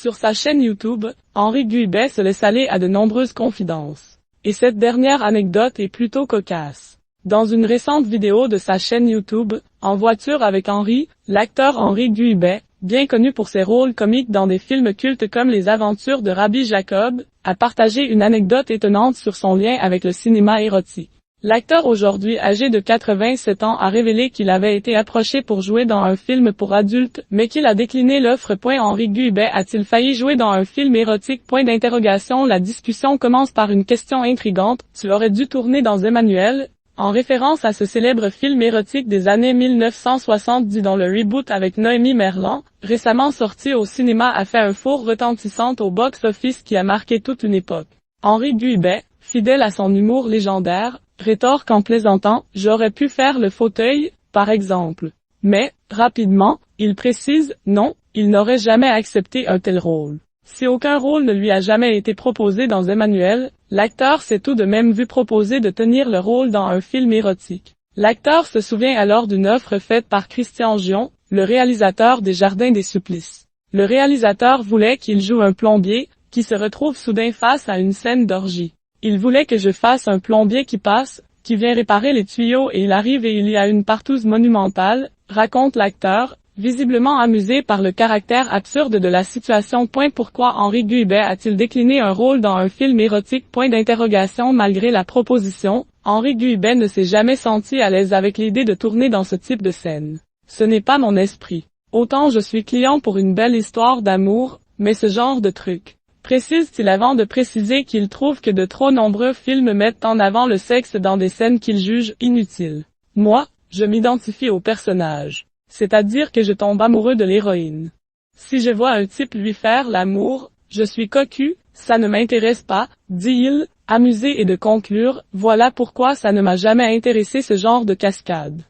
Sur sa chaîne YouTube, Henri Guilbet se laisse aller à de nombreuses confidences. Et cette dernière anecdote est plutôt cocasse. Dans une récente vidéo de sa chaîne YouTube, En voiture avec Henri, l'acteur Henri Guilbet, bien connu pour ses rôles comiques dans des films cultes comme Les Aventures de Rabbi Jacob, a partagé une anecdote étonnante sur son lien avec le cinéma érotique. L'acteur aujourd'hui âgé de 87 ans a révélé qu'il avait été approché pour jouer dans un film pour adultes, mais qu'il a décliné l'offre. Henri Guilbet a-t-il failli jouer dans un film érotique? La discussion commence par une question intrigante. Tu aurais dû tourner dans Emmanuel? En référence à ce célèbre film érotique des années 1970 dont le reboot avec Noémie Merlan, récemment sorti au cinéma, a fait un four retentissant au box-office qui a marqué toute une époque. Henri Guilbet, fidèle à son humour légendaire, rétorque en plaisantant « J'aurais pu faire le fauteuil, par exemple ». Mais, rapidement, il précise « Non, il n'aurait jamais accepté un tel rôle ». Si aucun rôle ne lui a jamais été proposé dans Emmanuel, l'acteur s'est tout de même vu proposer de tenir le rôle dans un film érotique. L'acteur se souvient alors d'une offre faite par Christian Gion, le réalisateur des Jardins des Supplices. Le réalisateur voulait qu'il joue un plombier, qui se retrouve soudain face à une scène d'orgie. Il voulait que je fasse un plombier qui passe, qui vient réparer les tuyaux et il arrive et il y a une partouze monumentale, raconte l'acteur, visiblement amusé par le caractère absurde de la situation. Pourquoi Henri Guilbet a-t-il décliné un rôle dans un film érotique? Malgré la proposition, Henri Guilbet ne s'est jamais senti à l'aise avec l'idée de tourner dans ce type de scène. Ce n'est pas mon esprit. Autant je suis client pour une belle histoire d'amour, mais ce genre de truc, précise-t-il avant de préciser qu'il trouve que de trop nombreux films mettent en avant le sexe dans des scènes qu'il juge inutiles. Moi, je m'identifie au personnage. C'est-à-dire que je tombe amoureux de l'héroïne. Si je vois un type lui faire l'amour, je suis cocu, ça ne m'intéresse pas, dit-il, amusé et de conclure, voilà pourquoi ça ne m'a jamais intéressé ce genre de cascade.